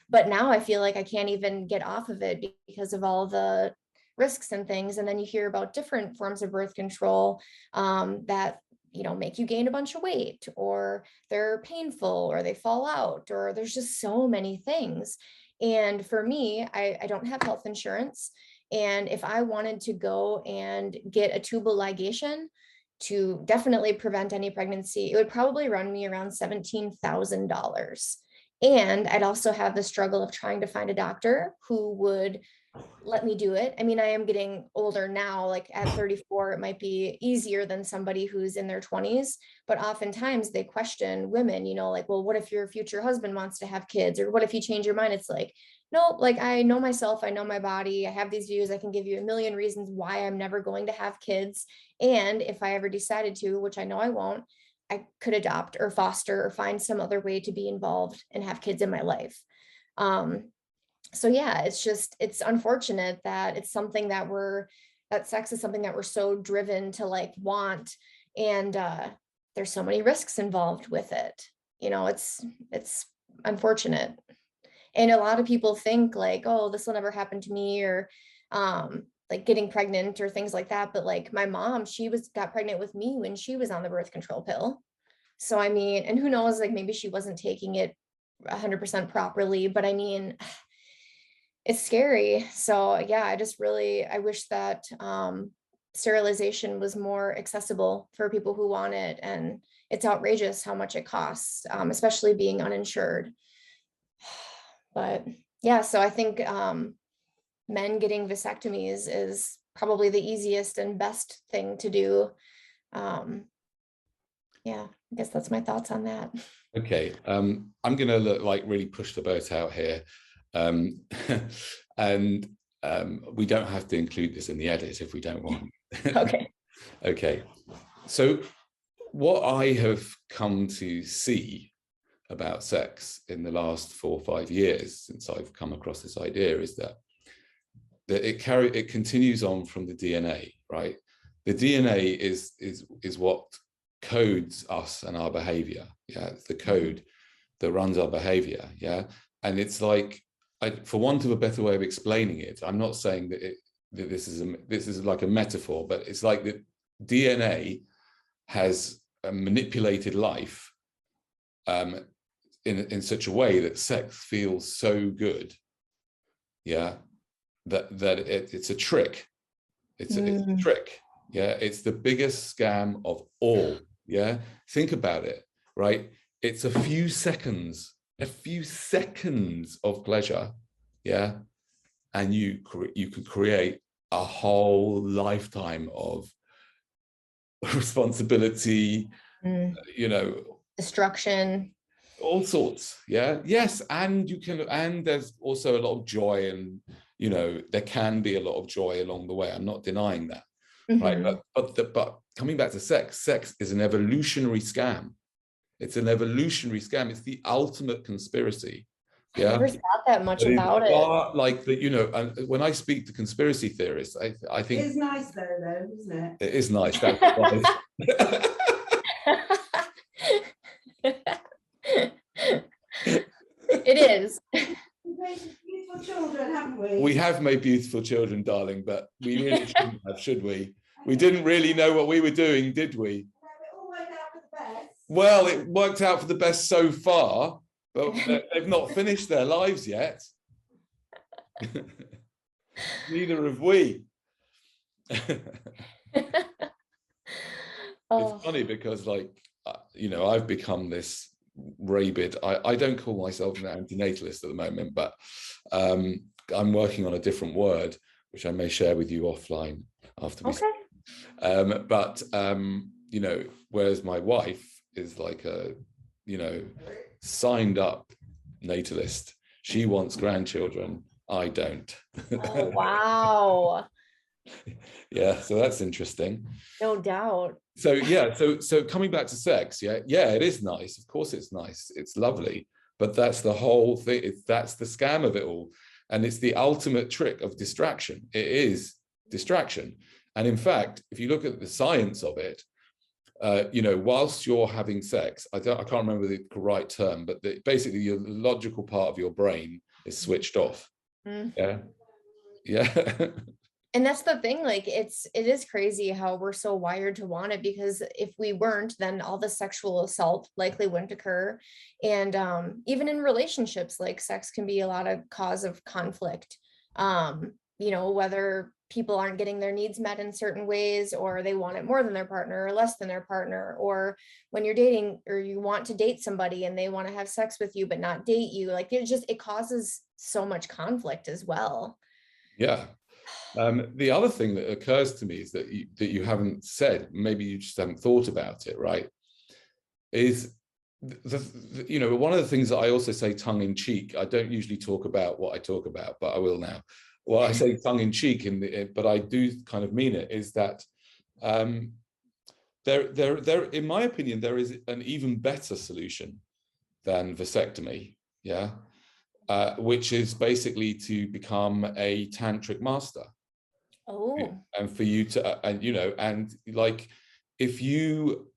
But now I feel like I can't even get off of it because of all the risks and things. And then you hear about different forms of birth control that make you gain a bunch of weight, or they're painful, or they fall out, or there's just so many things. And for me, I don't have health insurance. And if I wanted to go and get a tubal ligation to definitely prevent any pregnancy, it would probably run me around $17,000. And I'd also have the struggle of trying to find a doctor who would let me do it. I mean, I am getting older now, like at 34, it might be easier than somebody who's in their 20s, but oftentimes they question women, like, well, what if your future husband wants to have kids? Or what if you change your mind? It's like, no, like I know myself, I know my body, I have these views, I can give you a million reasons why I'm never going to have kids. And if I ever decided to, which I know I won't, I could adopt or foster or find some other way to be involved and have kids in my life. So yeah, it's unfortunate that it's something that sex is something that we're so driven to like want. And there's so many risks involved with it. It's unfortunate. And a lot of people think like, oh, this will never happen to me, or like getting pregnant or things like that. But like my mom, she got pregnant with me when she was on the birth control pill. So I mean, and who knows, like maybe she wasn't taking it 100% properly, but I mean, it's scary. So yeah, I wish that sterilization was more accessible for people who want it. And it's outrageous how much it costs, especially being uninsured. But yeah, so I think men getting vasectomies is probably the easiest and best thing to do. Yeah, I guess that's my thoughts on that. Okay, I'm going to like really push the boat out here. And we don't have to include this in the edit if we don't want. Okay. Okay. So what I have come to see about sex in the last 4 or 5 years since I've come across this idea is that it continues on from the DNA, right? The DNA is what codes us and our behavior. Yeah, it's the code that runs our behavior. Yeah, and it's like, for want of a better way of explaining it, I'm not saying that this is like a metaphor, but it's like the DNA has manipulated life in such a way that sex feels so good, yeah, that it's a trick. It's a trick. Yeah, it's the biggest scam of all. Yeah, think about it, right? It's a few seconds of pleasure, yeah, and you could create a whole lifetime of responsibility, destruction, all sorts. Yeah, yes, and there's also a lot of joy, and there can be a lot of joy along the way. I'm not denying that, right? But coming back to sex is an evolutionary scam. It's an evolutionary scam. It's the ultimate conspiracy. Yeah, I never thought that much about it. Like that, and when I speak to conspiracy theorists, I think it's nice though, isn't it? It is nice. That's It is. We've made beautiful children, haven't we? We have made beautiful children, darling, but we really shouldn't have, should we? We didn't really know what we were doing, did we? It all worked out for the best. Well, it worked out for the best so far, but they've not finished their lives yet. Neither have we. It's funny because, like, I've become this rabid. I don't call myself an antinatalist at the moment, but I'm working on a different word, which I may share with you offline after we. Okay. But whereas my wife is like a, signed up natalist. She wants grandchildren. I don't. Oh, wow. Yeah, so that's interesting. No doubt. So yeah, so coming back to sex, yeah, it is nice. Of course it's nice. It's lovely. But that's the whole thing. That's the scam of it all. And it's the ultimate trick of distraction. It is distraction. And in fact, if you look at the science of it, whilst you're having sex, I can't remember the right term, but basically your logical part of your brain is switched off. Yeah. Yeah. And that's the thing, like it is crazy how we're so wired to want it, because if we weren't, then all the sexual assault likely wouldn't occur. And even in relationships, like sex can be a lot of cause of conflict. Whether people aren't getting their needs met in certain ways, or they want it more than their partner or less than their partner, or when you're dating or you want to date somebody and they want to have sex with you but not date you, like it causes so much conflict as well. Yeah. The other thing that occurs to me is that you haven't said, maybe you just haven't thought about it, right? Is one of the things that I also say tongue in cheek. I don't usually talk about what I talk about, but I will now. Well, I say tongue in cheek, but I do kind of mean it. Is that there, in my opinion, there is an even better solution than vasectomy. Yeah. Which is basically to become a tantric master. Oh. And for you to, and like, if you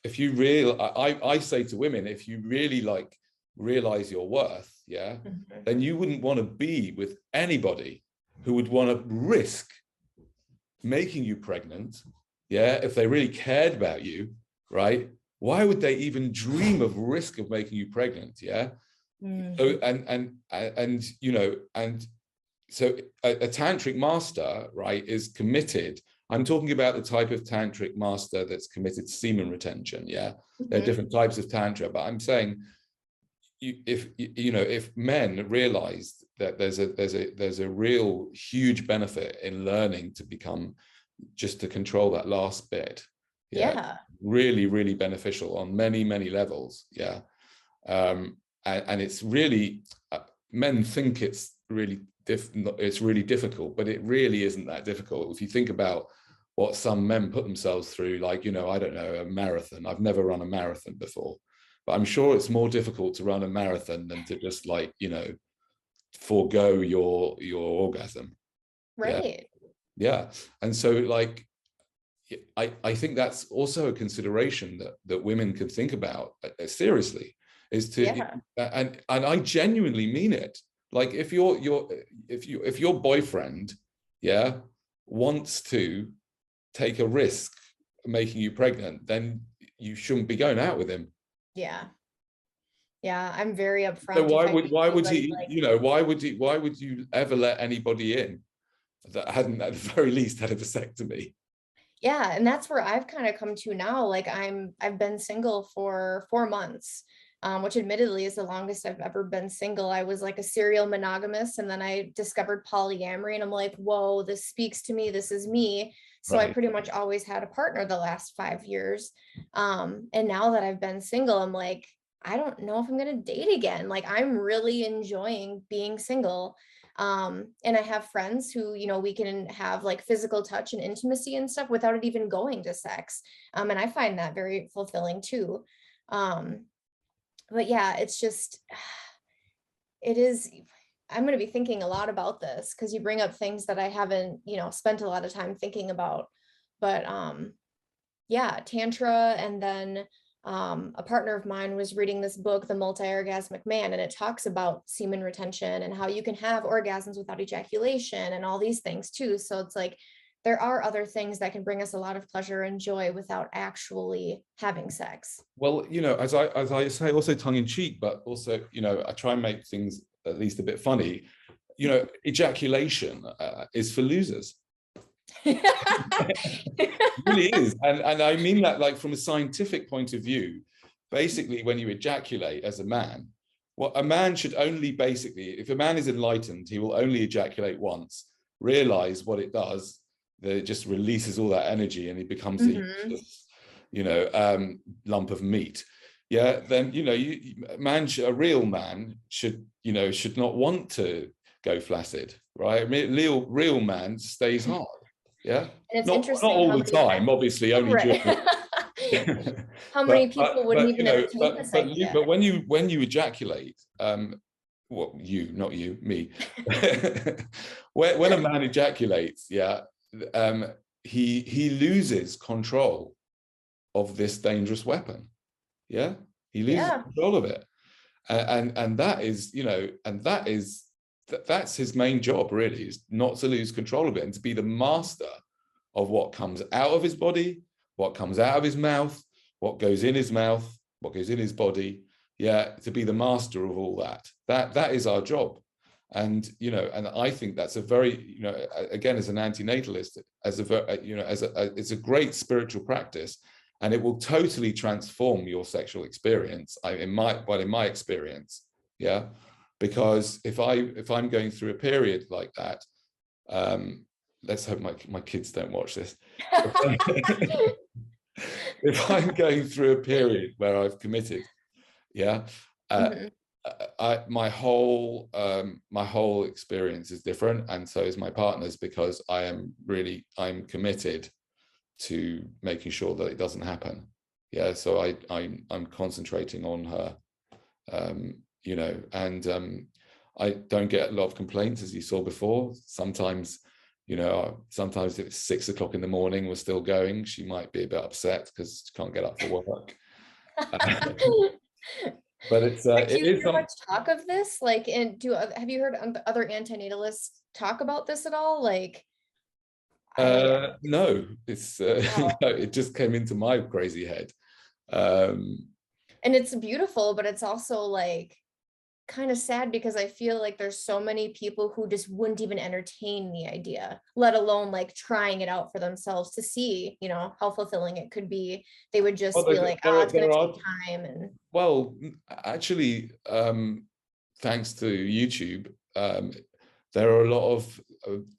I say to women, if you really like realize your worth, yeah, then you wouldn't want to be with anybody who would want to risk making you pregnant. Yeah. If they really cared about you, right? Why would they even dream of risk of making you pregnant? Yeah. So so a tantric master, right, is committed. I'm talking about the type of tantric master that's committed to semen retention. Yeah, there are different types of tantra, but I'm saying, if men realized that there's a real huge benefit in learning to control that last bit. Yeah. Really, really beneficial on many, many levels. Yeah. And it's really, men think it's really difficult, but it really isn't that difficult. If you think about what some men put themselves through, like, I don't know, a marathon. I've never run a marathon before, but I'm sure it's more difficult to run a marathon than to just forego your orgasm. Right. Yeah. And so like, I think that's also a consideration that women could think about seriously. Is to and I genuinely mean it. Like, if your boyfriend, yeah, wants to take a risk making you pregnant, then you shouldn't be going out with him. Yeah. I'm very upfront. So why would you ever let anybody in that hadn't at the very least had a vasectomy? Yeah, and that's where I've kind of come to now. Like I've been single for 4 months. Which admittedly is the longest I've ever been single. I was like a serial monogamous, and then I discovered polyamory, and I'm like, whoa, this speaks to me. This is me. So right. I pretty much always had a partner the last 5 years. And now that I've been single, I'm like, I don't know if I'm going to date again. Like, I'm really enjoying being single. And I have friends who, we can have like physical touch and intimacy and stuff without it even going to sex. And I find that very fulfilling too. But yeah, it's just, I'm going to be thinking a lot about this, because you bring up things that I haven't, spent a lot of time thinking about. But yeah, Tantra. And then a partner of mine was reading this book, The Multi-Orgasmic Man, and it talks about semen retention and how you can have orgasms without ejaculation and all these things too. So it's like, there are other things that can bring us a lot of pleasure and joy without actually having sex. Well, as I say, also tongue in cheek, but also, I try and make things at least a bit funny. Ejaculation is for losers. It really is. And I mean that, like, from a scientific point of view. Basically, when you ejaculate as a man, a man should only if a man is enlightened, he will only ejaculate once, realize what it does, that it just releases all that energy and it becomes a lump of meat. Yeah, then a real man should not want to go flaccid, right? I mean, real man stays hard. Yeah, And it's not interesting all how the many time, obviously, only during. right. How many people wouldn't even you know, entertain this idea? but when you ejaculate, well, not you, me. When a man ejaculates, yeah, he loses control of this dangerous weapon. Yeah, he loses control of it, and that is, you know, and that's his main job, really, is not to lose control of it and to be the master of what comes out of his body, what comes out of his mouth, what goes in his mouth, what goes in his body. Yeah, to be the master of all that. That is our job. And, you know, and I think that's a very, you know, again, as an antinatalist, as a, you know, it's a great spiritual practice, and it will totally transform your sexual experience. In my experience, yeah, because if I'm going through a period like that, let's hope my kids don't watch this. If I'm going through a period where I've committed, yeah, my whole experience is different, and so is my partner's, because I'm committed to making sure that it doesn't happen. Yeah, so I'm concentrating on her, you know, and I don't get a lot of complaints, as you saw before. Sometimes, you know, sometimes if it's 6 o'clock in the morning, we're still going, she might be a bit upset because she can't get up for work. But it's do it you is hear much talk of this? Like, and have you heard other antinatalists talk about this at all? Like, no, it's wow. no, it just came into my crazy head. And it's beautiful, but it's also like kind of sad, because I feel like there's so many people who just wouldn't even entertain the idea, let alone like trying it out for themselves to see, you know, how fulfilling it could be. They would just be like, oh, it's going to take time. And well, actually, thanks to YouTube, there are a lot of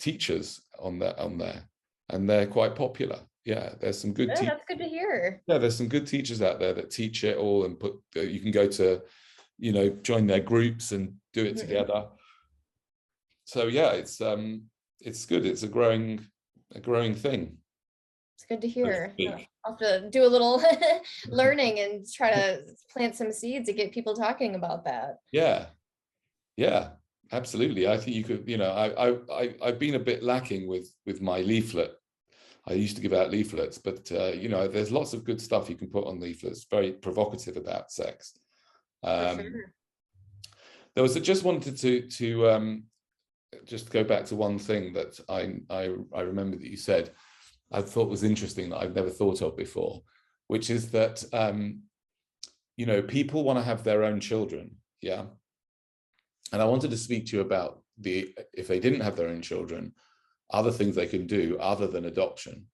teachers on there, and they're quite popular. Yeah, there's some good that's good to hear. Yeah, there's some good teachers out there that teach it all, and you can go to, you know, join their groups and do it together. So yeah, it's good. It's a growing thing. It's good to hear. I'll have to do a little learning and try to plant some seeds to get people talking about that. Yeah, absolutely. I think you could, you know, I've been a bit lacking with my leaflet. I used to give out leaflets, but you know, there's lots of good stuff you can put on leaflets, very provocative about sex. There was just wanted to just go back to one thing that I remember that you said, I thought was interesting, that I've never thought of before, which is that you know, people want to have their own children, yeah. And I wanted to speak to you about if they didn't have their own children, other things they can do other than adoption.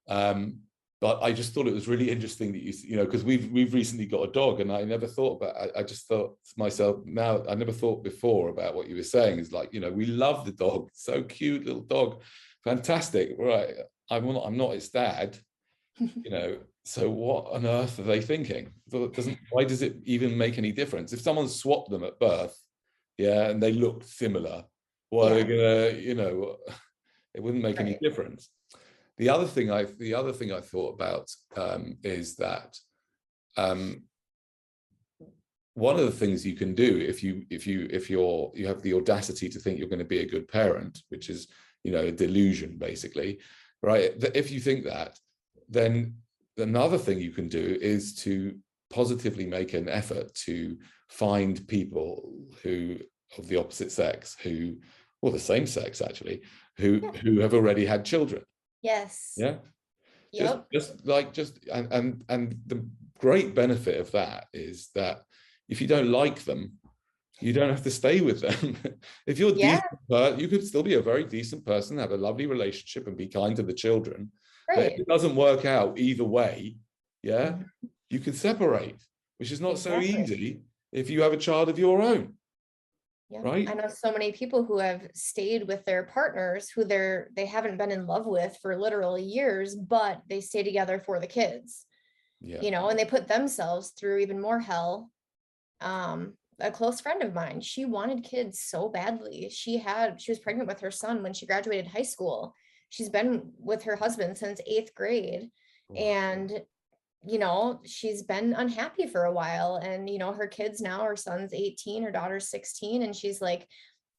But I just thought it was really interesting that you know, because we've recently got a dog, and I never thought about, I just thought to myself, now I never thought before about what you were saying, is like, you know, we love the dog, so cute little dog, fantastic, right? I'm not its dad, you know, so what on earth are they thinking? Why does it even make any difference if someone swapped them at birth, yeah, and they looked similar? Well, they're gonna, you know, it wouldn't make any difference. The other thing I thought about is that one of the things you can do if you have the audacity to think you're going to be a good parent, which is, you know, a delusion basically, right? If you think that, then another thing you can do is to positively make an effort to find people who of the opposite sex, who, or the same sex actually, who have already had children. Yes. Yeah. Yep. And the great benefit of that is that if you don't like them, you don't have to stay with them. If you're decent, you could still be a very decent person, have a lovely relationship, and be kind to the children. But if it doesn't work out either way, yeah, you can separate, which is not so easy if you have a child of your own. Yeah. Right. I know so many people who have stayed with their partners who they haven't been in love with for literally years, but they stay together for the kids. Yeah. You know, and they put themselves through even more hell. A close friend of mine, she wanted kids so badly. She was pregnant with her son when she graduated high school, she's been with her husband since 8th grade. And, she's been unhappy for a while. And, her kids now, her son's 18, her daughter's 16. And she's like,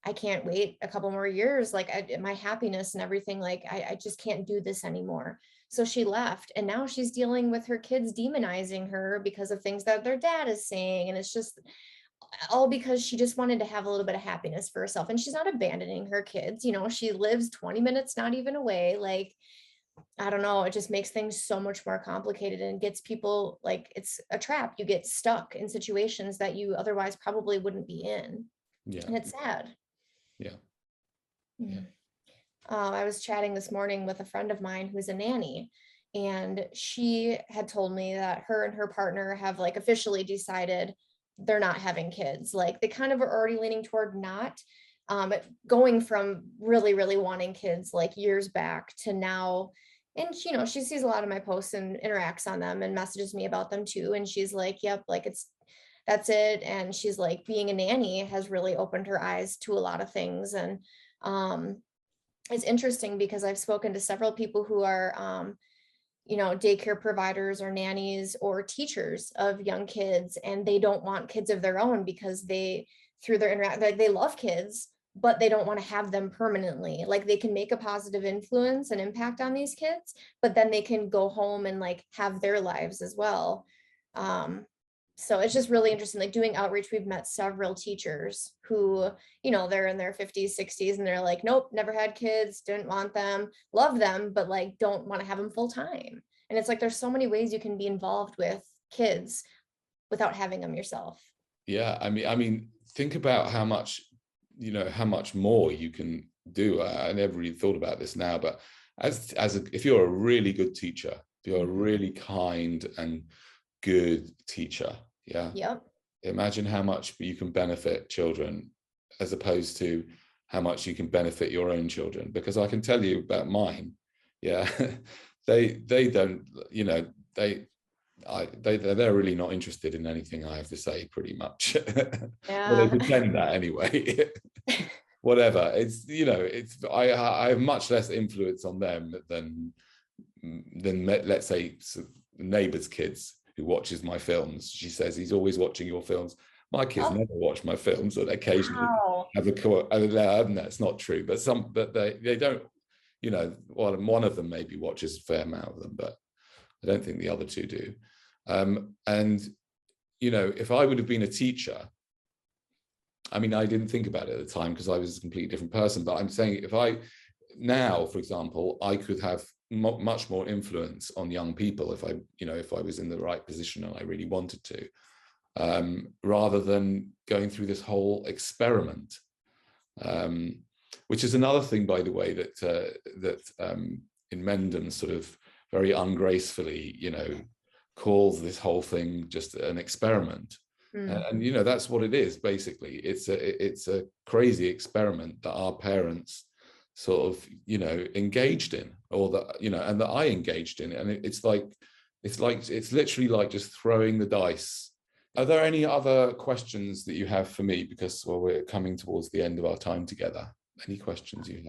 I can't wait a couple more years. Like my happiness and everything, like I just can't do this anymore. So she left, and now she's dealing with her kids demonizing her because of things that their dad is saying. And it's just all because she just wanted to have a little bit of happiness for herself. And she's not abandoning her kids. She lives 20 minutes, not even away. Like, I don't know, it just makes things so much more complicated and gets people, like, it's a trap. You get stuck in situations that you otherwise probably wouldn't be in. Yeah. And it's sad. Yeah. Yeah. I was chatting this morning with a friend of mine who's a nanny, and she had told me that her and her partner have like officially decided they're not having kids. Like they kind of are already leaning toward not, going from really, really wanting kids like years back to now. And she sees a lot of my posts and interacts on them and messages me about them too. And she's like, yep, like that's it. And she's like, being a nanny has really opened her eyes to a lot of things. And it's interesting because I've spoken to several people who are daycare providers or nannies or teachers of young kids, and they don't want kids of their own because through their like they love kids, but they don't want to have them permanently. Like they can make a positive influence and impact on these kids, but then they can go home and like have their lives as well. So it's just really interesting, like doing outreach. We've met several teachers who, they're in their 50s, 60s, and they're like, nope, never had kids, didn't want them, love them, but like don't want to have them full time. And it's like, there's so many ways you can be involved with kids without having them yourself. Yeah. I mean, think about how much more you can do. I never really thought about this now, but if you're a really good teacher, if you're a really kind and good teacher, Yep. Imagine how much you can benefit children as opposed to how much you can benefit your own children. Because I can tell you about mine, they don't, they're really not interested in anything I have to say, pretty much. Yeah. Well, they pretend that anyway. Whatever. It's I have much less influence on them than let's say neighbor's kids who watches my films. She says he's always watching your films. My kids never watch my films, or occasionally have a call. That's not true, but they don't. One of them maybe watches a fair amount of them, but I don't think the other two do. And if I would have been a teacher, I mean, I didn't think about it at the time because I was a completely different person. But I'm saying now, for example, I could have much more influence on young people if I was in the right position and I really wanted to, rather than going through this whole experiment, which is another thing, by the way, that in Mendham sort of very ungracefully, calls this whole thing just an experiment. And that's what it is. Basically, it's a crazy experiment that our parents sort of engaged in, or that and that I engaged in, and it's literally like just throwing the dice. Are there any other questions that you have for me? Because we're coming towards the end of our time together. Any questions you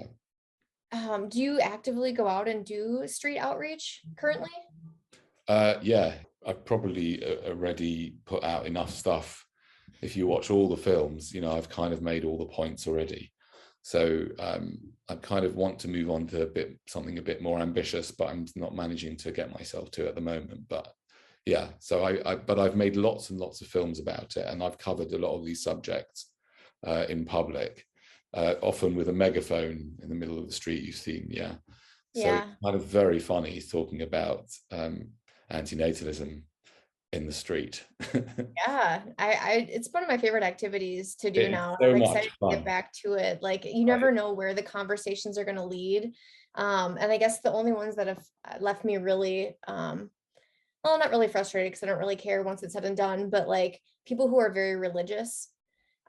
have? Do you actively go out and do street outreach currently? Yeah, I've probably already put out enough stuff. If you watch all the films, I've kind of made all the points already. So I kind of want to move on to something a bit more ambitious, but I'm not managing to get myself to at the moment. But yeah, so I've made lots and lots of films about it, and I've covered a lot of these subjects in public, often with a megaphone in the middle of the street. You've seen, yeah. So it's kind of very funny talking about antinatalism in the street. Yeah, it's one of my favorite activities to do now. So I'm much excited fun. to get back to it. Like you never know where the conversations are going to lead. And I guess the only ones that have left me really, well, not really frustrated because I don't really care once it's said and done, but like people who are very religious,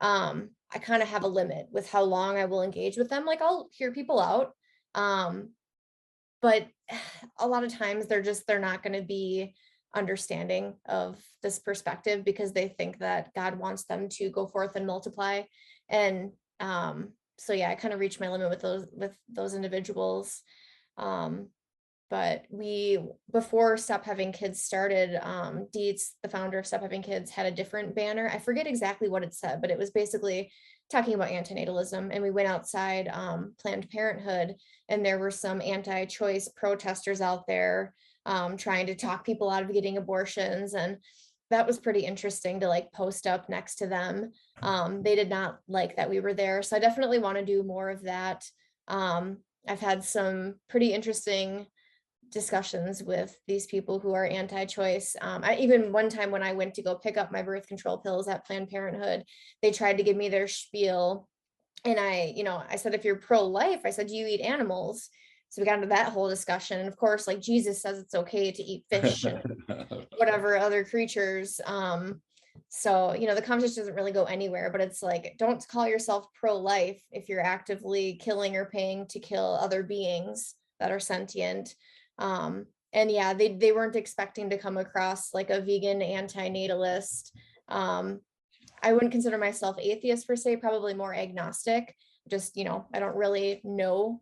I kind of have a limit with how long I will engage with them. Like I'll hear people out. But a lot of times they're not going to be understanding of this perspective because they think that God wants them to go forth and multiply. And so yeah, I kind of reached my limit with those individuals. But before Stop Having Kids started, Dietz, the founder of Stop Having Kids, had a different banner. I forget exactly what it said, but it was basically talking about antinatalism. And we went outside Planned Parenthood, and there were some anti-choice protesters out there trying to talk people out of getting abortions. And that was pretty interesting to like post up next to them. They did not like that we were there. So I definitely want to do more of that. I've had some pretty interesting discussions with these people who are anti-choice. I even one time when I went to go pick up my birth control pills at Planned Parenthood, they tried to give me their spiel. And I said, if you're pro-life, I said, do you eat animals? So we got into that whole discussion. And of course, like Jesus says it's okay to eat fish and whatever other creatures. So, the conversation doesn't really go anywhere, but it's like, don't call yourself pro-life if you're actively killing or paying to kill other beings that are sentient. And yeah, they weren't expecting to come across like a vegan anti-natalist. I wouldn't consider myself atheist per se, probably more agnostic. Just, I don't really know.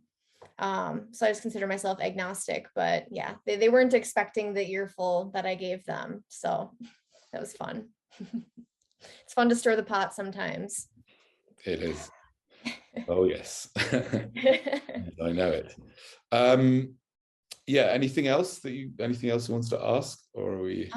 So I just consider myself agnostic, but yeah, they weren't expecting the earful that I gave them. So that was fun. It's fun to stir the pot sometimes. It is. Oh yes. I know it. Yeah, anything else you want to ask, or are we?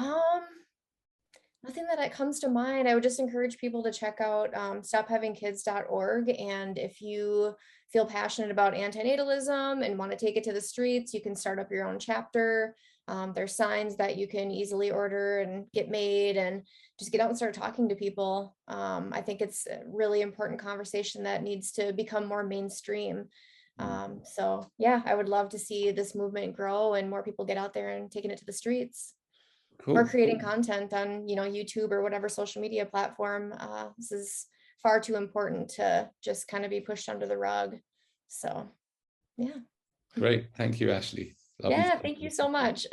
Nothing that comes to mind. I would just encourage people to check out stophavingkids.org. And if you feel passionate about antinatalism and want to take it to the streets, you can start up your own chapter. There's signs that you can easily order and get made, and just get out and start talking to people. I think it's a really important conversation that needs to become more mainstream. So yeah, I would love to see this movement grow and more people get out there and taking it to the streets. Cool. Or creating content on, YouTube or whatever social media platform. This is far too important to just kind of be pushed under the rug. So, yeah. Great. Thank you, Ashley. Lovely Yeah, thank you so much.